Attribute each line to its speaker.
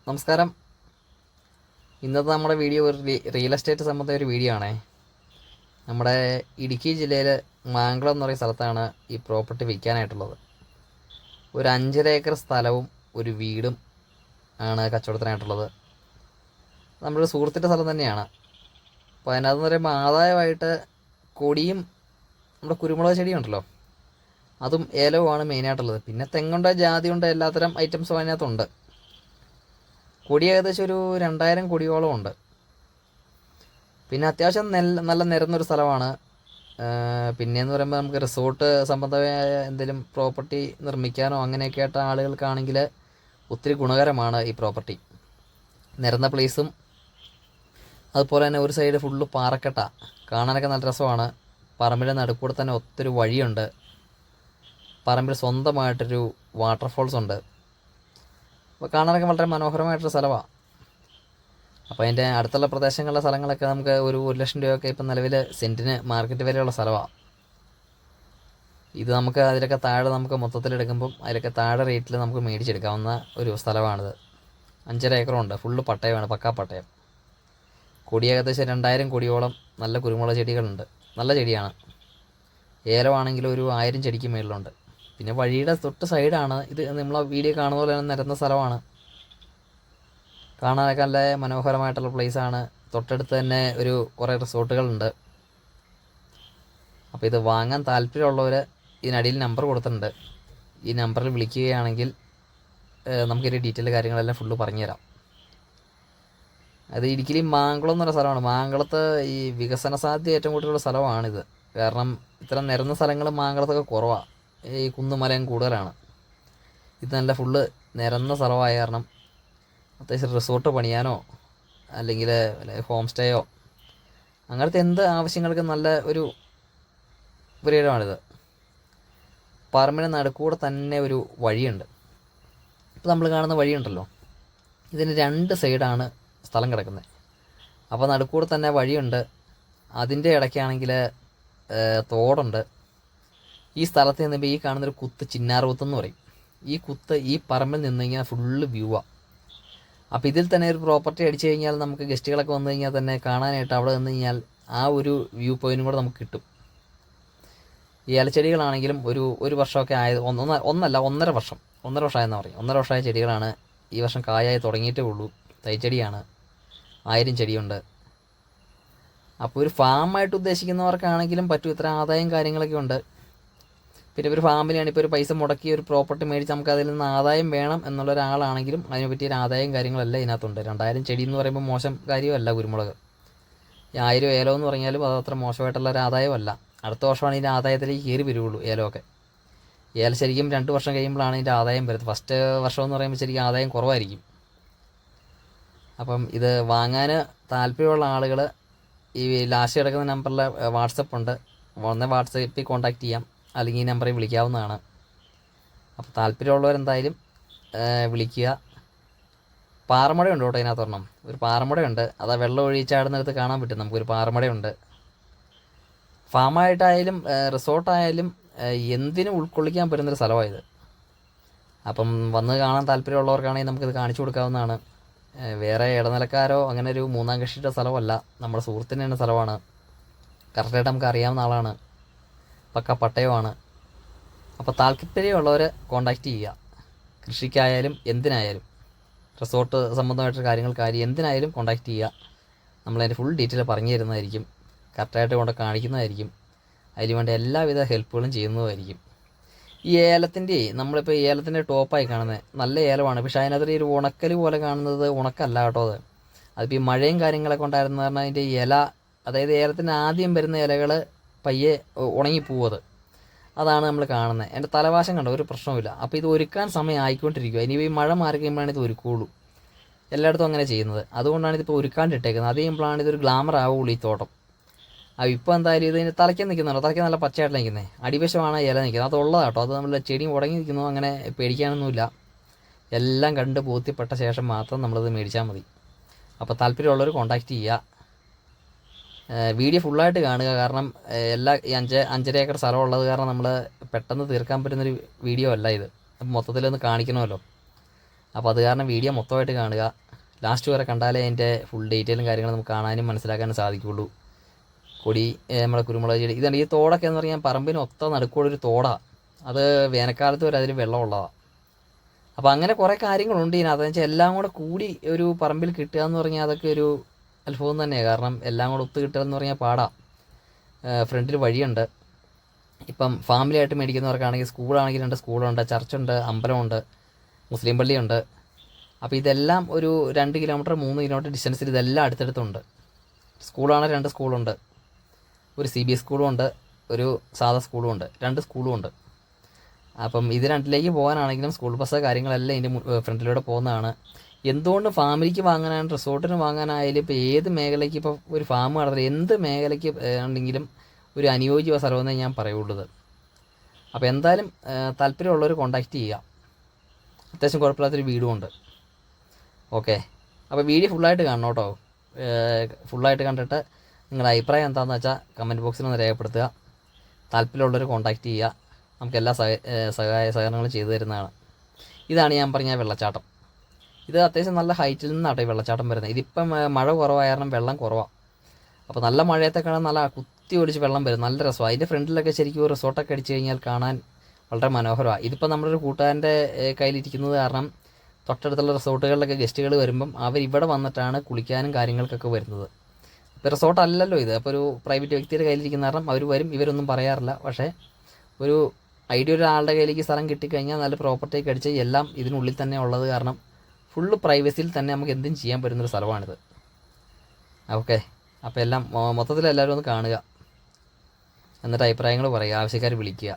Speaker 1: നമസ്കാരം. ഇന്നത്തെ നമ്മുടെ വീഡിയോ ഒരു റിയൽ എസ്റ്റേറ്റ് സംബന്ധമായ ഒരു വീഡിയോ ആണേ. നമ്മുടെ ഇടുക്കി ജില്ലയിൽ മാങ്കുളം എന്ന് പറയുന്ന സ്ഥലത്താണ് ഈ പ്രോപ്പർട്ടി വിൽക്കാനായിട്ടുള്ളത്. ഒരു 5.5 ഏക്കർ സ്ഥലവും ഒരു വീടും ആണ് കച്ചവടത്തിനായിട്ടുള്ളത്. നമ്മുടെ സുഹൃത്തിൻ്റെ സ്ഥലം തന്നെയാണ്. അപ്പോൾ അതിനകത്ത് പറയുമ്പോൾ ആദായമായിട്ട് കൊടിയും നമ്മുടെ കുരുമുളക് ചെടിയുണ്ടല്ലോ, അതും ഏലവുമാണ് മെയിനായിട്ടുള്ളത്. പിന്നെ തെങ്ങുണ്ട്, ജാതിയുണ്ട്, എല്ലാത്തരം ഐറ്റംസും അതിനകത്തുണ്ട്. കൊടി ഏകദേശം ഒരു 2000 കൊടിയോളം ഉണ്ട്. പിന്നെ അത്യാവശ്യം നല്ല നിരന്നൊരു സ്ഥലമാണ്. പിന്നെയെന്ന് പറയുമ്പോൾ നമുക്ക് റിസോർട്ട് സംബന്ധമായ എന്തെങ്കിലും പ്രോപ്പർട്ടി നിർമ്മിക്കാനോ അങ്ങനെയൊക്കെ ആയിട്ട് ആളുകൾക്കാണെങ്കിൽ ഒത്തിരി ഗുണകരമാണ് ഈ പ്രോപ്പർട്ടി. നിരന്ന പ്ലേസും അതുപോലെ തന്നെ ഒരു സൈഡ് ഫുള്ള് പാറക്കെട്ട, കാണാനൊക്കെ നല്ല രസമാണ്. പറമ്പിൻ്റെ നടുക്കൂടെ തന്നെ ഒത്തിരി വഴിയുണ്ട്. പറമ്പിൽ സ്വന്തമായിട്ടൊരു വാട്ടർഫോൾസ് ഉണ്ട്. അപ്പോൾ കാണാനൊക്കെ വളരെ മനോഹരമായിട്ടൊരു സ്ഥലമാണ്. അപ്പോൾ അതിൻ്റെ അടുത്തുള്ള പ്രദേശങ്ങളിലെ സ്ഥലങ്ങളൊക്കെ നമുക്ക് ഒരു 1,00,000 രൂപയൊക്കെ ഇപ്പം നിലവിൽ സെൻറ്റിന് മാർക്കറ്റ് വിലയുള്ള സ്ഥലമാണ്. ഇത് നമുക്ക് അതിലൊക്കെ താഴെ നമുക്ക് മൊത്തത്തിലെടുക്കുമ്പം അതിലൊക്കെ താഴെ റേറ്റിൽ നമുക്ക് മേടിച്ചെടുക്കാവുന്ന ഒരു സ്ഥലമാണിത്. 5.5 ഏക്കറുണ്ട്. ഫുള്ള് പട്ടയമാണ്, പക്കാ പട്ടയം. കൊടി ഏകദേശം 2000 കൊടിയോളം നല്ല കുരുമുളക് ചെടികളുണ്ട്. നല്ല ചെടിയാണ്. ഏലമാണെങ്കിൽ ഒരു 1000 ചെടിക്ക് മേളിലുണ്ട്. പിന്നെ വഴിയുടെ തൊട്ട് സൈഡാണ് ഇത്. നമ്മളെ വീഡിയോ കാണുന്ന പോലെ തന്നെ നിരന്ന സ്ഥലമാണ്. കാണാനൊക്കെ നല്ല മനോഹരമായിട്ടുള്ള പ്ലേസാണ്. തൊട്ടടുത്ത് തന്നെ കുറേ റിസോർട്ടുകളുണ്ട്. അപ്പോൾ ഇത് വാങ്ങാൻ താല്പര്യമുള്ളവർ ഇതിനടിയിൽ നമ്പർ കൊടുത്തിട്ടുണ്ട്. ഈ നമ്പറിൽ വിളിക്കുകയാണെങ്കിൽ നമുക്കൊരു ഡീറ്റെയിൽ കാര്യങ്ങളെല്ലാം ഫുള്ള് പറഞ്ഞുതരാം. അത് ഇടുക്കിയിൽ മാങ്കുളം എന്ന് പറയുന്ന സ്ഥലമാണ്. മാങ്കുളത്ത് ഈ വികസന സാധ്യത ഏറ്റവും കൂടുതലുള്ള സ്ഥലമാണിത്. കാരണം ഇത്തരം നിരന്ന സ്ഥലങ്ങൾ മാങ്കുളത്തൊക്കെ കുറവാണ്. ഈ കുന്നുമലയും കൂടുതലാണ്. ഇത് നല്ല ഫുള്ള് നിരന്ന സ്ഥലമായ കാരണം അത്യാവശ്യം റിസോർട്ട് പണിയാനോ അല്ലെങ്കിൽ ഹോം സ്റ്റേയോ അങ്ങനത്തെ എന്ത് ആവശ്യങ്ങൾക്ക് നല്ല ഒരു പുരയിടമാണിത്. പറമ്പിന് നടുക്കൂടെ തന്നെ ഒരു വഴിയുണ്ട്. ഇപ്പോൾ നമ്മൾ കാണുന്ന വഴിയുണ്ടല്ലോ, ഇതിന് 2 സൈഡാണ് സ്ഥലം കിടക്കുന്നത്. അപ്പോൾ നടുക്കൂടെ തന്നെ വഴിയുണ്ട്. അതിൻ്റെ ഇടയ്ക്കാണെങ്കിൽ തോടുണ്ട്. ഈ സ്ഥലത്ത് നിന്നിപ്പോൾ ഈ കാണുന്നൊരു കുത്ത് ചിന്നാറുകുത്തെന്ന് പറയും. ഈ കുത്ത് ഈ പറമ്പിൽ നിന്ന് കഴിഞ്ഞാൽ ഫുള്ള് വ്യൂവാണ്. അപ്പോൾ ഇതിൽ തന്നെ ഒരു പ്രോപ്പർട്ടി അടിച്ചു കഴിഞ്ഞാൽ നമുക്ക് ഗസ്റ്റുകളൊക്കെ വന്നു കഴിഞ്ഞാൽ തന്നെ കാണാനായിട്ട് അവിടെ നിന്ന് കഴിഞ്ഞാൽ ആ ഒരു വ്യൂ പോയിൻറ്റും കൂടെ നമുക്ക് കിട്ടും. ഈ ഏലച്ചെടികളാണെങ്കിലും ഒരു വർഷമൊക്കെ ആയത്, ഒന്നര വർഷമായെന്ന് പറയും. 1.5 വർഷമായ ചെടികളാണ്. ഈ വർഷം കായായി തുടങ്ങിയിട്ടേ ഉള്ളൂ. തൈച്ചെടിയാണ്. 1000 ചെടിയുണ്ട്. അപ്പോൾ ഒരു ഫാമായിട്ട് ഉദ്ദേശിക്കുന്നവർക്കാണെങ്കിലും പറ്റും. ഇത്ര ആദായം കാര്യങ്ങളൊക്കെ ഉണ്ട്. പിന്നെ ഒരു ഫാമിലിയാണ് ഇപ്പോൾ ഒരു പൈസ മുടക്കി ഒരു പ്രോപ്പർട്ടി മേടിച്ച് നമുക്ക് അതിൽ നിന്ന് ആദായം വേണം എന്നുള്ള ഒരാളാണെങ്കിലും അതിനെ പറ്റിയൊരു ആദായം കാര്യങ്ങളെല്ലാം ഇതിനകത്തുണ്ട്. 2000 ചെടി എന്ന് പറയുമ്പോൾ മോശം കാര്യമല്ല കുരുമുളക്. 1000 ഏലം എന്ന് പറഞ്ഞാലും അതത്ര മോശമായിട്ടുള്ള ഒരു ആദായമല്ല. അടുത്ത വർഷമാണ് ഇതിൻ്റെ ആദായത്തിലേക്ക് കയറി വരുള്ളൂ ഏലമൊക്കെ. ഏലം ശരിക്കും 2 വർഷം കഴിയുമ്പോഴാണ് ഇതിൻ്റെ ആദായം വരുന്നത്. ഫസ്റ്റ് വർഷം എന്ന് പറയുമ്പോൾ ശരിക്കും ആദായം കുറവായിരിക്കും. അപ്പം ഇത് വാങ്ങാൻ താല്പര്യമുള്ള ആളുകൾ ഈ ലാസ്റ്റ് കിടക്കുന്ന നമ്പറിൽ വാട്സപ്പ് ഉണ്ട്. വാട്സപ്പിൽ കോൺടാക്റ്റ് ചെയ്യാം, അല്ലെങ്കിൽ ഈ നമ്പറിൽ വിളിക്കാവുന്നതാണ്. അപ്പോൾ താല്പര്യമുള്ളവരെന്തായാലും വിളിക്കുക. പാറമടയുണ്ട് കേട്ടോ ഇതിനകത്ത് ഒരെണ്ണം. ഒരു പാറമടയുണ്ട്. അത് വെള്ളം ഒഴിച്ചാടുന്നിടത്ത് കാണാൻ പറ്റും. നമുക്കൊരു പാറമടയുണ്ട്. ഫാമായിട്ടായാലും റിസോർട്ടായാലും എന്തിനും ഉൾക്കൊള്ളിക്കാൻ പറ്റുന്നൊരു സ്ഥലമാണിത്. അപ്പം വന്ന് കാണാൻ താല്പര്യമുള്ളവർക്കാണെങ്കിൽ നമുക്കിത് കാണിച്ചു കൊടുക്കാവുന്നതാണ്. വേറെ ഇടനിലക്കാരോ അങ്ങനെ ഒരു മൂന്നാം കക്ഷിയുടെ സ്ഥലമല്ല. നമ്മുടെ സുഹൃത്തിൻ്റെ തന്നെ സ്ഥലമാണ്. കറക്റ്റായിട്ട് നമുക്ക് അറിയാവുന്ന ആളാണ്. പക്ക പട്ടയമാണ്. അപ്പോൾ താല്പര്യമുള്ളവർ കോൺടാക്റ്റ് ചെയ്യുക. കൃഷിക്കായാലും എന്തിനായാലും, റിസോർട്ട് സംബന്ധമായിട്ട് കാര്യങ്ങൾക്കായാലും എന്തിനായാലും കോൺടാക്റ്റ് ചെയ്യുക. നമ്മളതിൻ്റെ ഫുൾ ഡീറ്റെയിൽ പറഞ്ഞു തരുന്നതായിരിക്കും. കറക്റ്റായിട്ട് കൊണ്ട് കാണിക്കുന്നതായിരിക്കും. അതിന് വേണ്ട എല്ലാവിധ ഹെൽപ്പുകളും ചെയ്യുന്നതായിരിക്കും. ഈ നമ്മളിപ്പോൾ ഏലത്തിൻ്റെ ടോപ്പായി കാണുന്നത് നല്ല ഏലമാണ്. പക്ഷേ അതിനകത്ത് ഒരു ഉണക്കൽ പോലെ കാണുന്നത് ഉണക്കല്ല കേട്ടോ. അതിപ്പോൾ ഈ മഴയും കാര്യങ്ങളൊക്കെ ഉണ്ടായിരുന്നു കാരണം അതിൻ്റെ ഇല, അതായത് ഏലത്തിന് ആദ്യം വരുന്ന ഇലകൾ പയ്യെ ഉണങ്ങിപ്പോവത്. അതാണ് നമ്മൾ കാണുന്നത്. എൻ്റെ തലവാശം കണ്ടോ, ഒരു പ്രശ്നവുമില്ല. അപ്പോൾ ഇത് ഒരുക്കാൻ സമയം ആയിക്കൊണ്ടിരിക്കുക. ഇനി ഈ മഴ മാറി കഴിയുമ്പോഴാണ് ഇത് ഒരുക്കുള്ളൂ. എല്ലായിടത്തും അങ്ങനെ ചെയ്യുന്നത്. അതുകൊണ്ടാണ് ഇതിപ്പോൾ ഒരുക്കാണ്ടിട്ടേക്കുന്നത്. അത് കഴിയുമ്പോഴാണ് ഇതൊരു ഗ്ലാമർ ആവുള്ളൂ ഈ തോട്ടം. അപ്പോൾ ഇപ്പോൾ എന്തായാലും ഇതിന് തലയ്ക്ക് നിൽക്കുന്നുണ്ടോ, തലയ്ക്ക് നല്ല പച്ചയായിട്ട് നിൽക്കുന്നത്. അടിവശമാണ് ഇല നിൽക്കുന്നത്. അതുള്ളതാണ് കേട്ടോ. അത് നമ്മൾ ചെടി ഉടങ്ങി നിൽക്കുന്നു, അങ്ങനെ പേടിക്കാനൊന്നുമില്ല. എല്ലാം കണ്ട് ബോധ്യപ്പെട്ട ശേഷം മാത്രം നമ്മളത് മേടിച്ചാൽ മതി. അപ്പോൾ താല്പര്യമുള്ളവർ കോൺടാക്റ്റ് ചെയ്യുക. വീഡിയോ ഫുള്ളായിട്ട് കാണുക. കാരണം ഈ 5.5 ഏക്കർ സ്ഥലമുള്ളത് കാരണം നമ്മൾ പെട്ടെന്ന് തീർക്കാൻ പറ്റുന്നൊരു വീഡിയോ അല്ല ഇത്. മൊത്തത്തിലൊന്ന് കാണിക്കണമല്ലോ. അപ്പോൾ അത് കാരണം വീഡിയോ മൊത്തമായിട്ട് കാണുക, ലാസ്റ്റ് വരെ കണ്ടാലേ അതിൻ്റെ ഫുൾ ഡീറ്റെയിലും കാര്യങ്ങളും നമുക്ക് കാണാനും മനസ്സിലാക്കാനും സാധിക്കുകയുള്ളൂ. കൊടി നമ്മുടെ കുരുമുളക് ചെടി ഇതാണ്. ഈ തോടൊക്കെ എന്ന് പറഞ്ഞാൽ പറമ്പിന് ഒത്ത നടുക്കുള്ളൊരു തോടാണ്. അത് വേനൽക്കാലത്ത് വരെ അതിൽ വെള്ളമുള്ളതാണ്. അപ്പോൾ അങ്ങനെ കുറേ കാര്യങ്ങളുണ്ട് ഇതിനകത്ത്. വെച്ചാൽ എല്ലാം കൂടെ കൂടി ഒരു പറമ്പിൽ കിട്ടുക എന്ന് പറഞ്ഞാൽ അതൊക്കെ ഒരു അത്ഭുതം തന്നെയാണ്. കാരണം എല്ലാം കൂടെ ഒത്ത് കിട്ടുക എന്ന് പറഞ്ഞാൽ പാടാണ്. ഫ്രണ്ടിൽ വഴിയുണ്ട്. ഇപ്പം ഫാമിലി ആയിട്ട് മേടിക്കുന്നവർക്കാണെങ്കിൽ സ്കൂളാണെങ്കിൽ 2 സ്കൂളുണ്ട്, ചർച്ചുണ്ട്, അമ്പലമുണ്ട്, മുസ്ലിം പള്ളിയുണ്ട്. അപ്പോൾ ഇതെല്ലാം ഒരു 2 കിലോമീറ്റർ 3 കിലോമീറ്റർ ഡിസ്റ്റൻസിൽ ഇതെല്ലാം അടുത്തടുത്തുണ്ട്. സ്കൂളാണെങ്കിൽ 2 സ്കൂളുണ്ട്, ഒരു CBSE സ്കൂളും ഉണ്ട്, ഒരു സാധാ സ്കൂളും ഉണ്ട്, 2 സ്കൂളും ഉണ്ട്. അപ്പം ഇത് രണ്ടിലേക്ക് പോകാനാണെങ്കിലും സ്കൂൾ ബസ് കാര്യങ്ങളെല്ലാം ഇതിൻ്റെ ഫ്രണ്ടിലൂടെ പോകുന്നതാണ്. എന്തുകൊണ്ട് ഫാമിലിക്ക് വാങ്ങാനാണ് റിസോർട്ടിന് വാങ്ങാനായാലും ഇപ്പോൾ ഏത് മേഖലയ്ക്ക്, ഇപ്പോൾ ഒരു ഫാം നടത്തില്ല എന്ത് മേഖലയ്ക്ക് ഉണ്ടെങ്കിലും ഒരു അനുയോജ്യ സ്ഥലമെന്നേ ഞാൻ പറയുള്ളത്. അപ്പോൾ എന്തായാലും താല്പര്യമുള്ളവർ കോൺടാക്റ്റ് ചെയ്യുക. അത്യാവശ്യം കുഴപ്പമില്ലാത്തൊരു വീടുമുണ്ട്. ഓക്കെ, അപ്പോൾ വീഡിയോ ഫുള്ളായിട്ട് കാണണം കേട്ടോ. ഫുള്ളായിട്ട് കണ്ടിട്ട് നിങ്ങളുടെ അഭിപ്രായം എന്താണെന്ന് വെച്ചാൽ കമൻറ്റ് ബോക്സിൽ ഒന്ന് രേഖപ്പെടുത്തുക. താല്പര്യമുള്ളവർ കോൺടാക്റ്റ് ചെയ്യുക. നമുക്ക് എല്ലാ സഹകരണങ്ങളും ചെയ്തു തരുന്നതാണ്. ഇതാണ് ഞാൻ പറഞ്ഞ വെള്ളച്ചാട്ടം. ഇത് അത്യാവശ്യം നല്ല ഹൈറ്റിൽ നിന്നാണ് ഈ വെള്ളച്ചാട്ടം വരുന്നത്. ഇതിപ്പം മഴ കുറവായ കാരണം വെള്ളം കുറവാണ്. അപ്പോൾ നല്ല മഴയത്തൊക്കെയാണ് നല്ല കുത്തി ഒലിച്ച് വെള്ളം വരും, നല്ല രസമാണ്. അതിൻ്റെ ഫ്രണ്ടിലൊക്കെ ശരിക്കും ഒരു റിസോർട്ടൊക്കെ അടിച്ച് കഴിഞ്ഞാൽ കാണാൻ വളരെ മനോഹരമാണ്. ഇതിപ്പോൾ നമ്മുടെ ഒരു കൂട്ടുകാരൻ്റെ കയ്യിലിരിക്കുന്നത് കാരണം തൊട്ടടുത്തുള്ള റിസോർട്ടുകളിലൊക്കെ ഗസ്റ്റുകൾ വരുമ്പം അവരിവിടെ വന്നിട്ടാണ് കുളിക്കാനും കാര്യങ്ങൾക്കൊക്കെ വരുന്നത്. ഇപ്പോൾ റിസോർട്ട് അല്ലല്ലോ ഇത്, അപ്പോൾ ഒരു പ്രൈവറ്റ് വ്യക്തിയുടെ കയ്യിലിരിക്കുന്ന കാരണം അവർ വരും, ഇവരൊന്നും പറയാറില്ല. പക്ഷേ ഒരു ഐഡിയ ഒരാളുടെ കയ്യിലേക്ക് സ്ഥലം കിട്ടിക്കഴിഞ്ഞാൽ നല്ല പ്രോപ്പർട്ടിയൊക്കെ അടിച്ച് എല്ലാം ഇതിനുള്ളിൽ തന്നെ ഉള്ളത് കാരണം ഫുള്ള് പ്രൈവസിയിൽ തന്നെ നമുക്ക് എന്തും ചെയ്യാൻ പറ്റുന്നൊരു സ്ഥലമാണിത്. ഓക്കെ, അപ്പോൾ എല്ലാം മൊത്തത്തിൽ എല്ലാവരും ഒന്ന് കാണുക, എന്നിട്ട് അഭിപ്രായങ്ങൾ പറയുക, ആവശ്യക്കാർ വിളിക്കുക.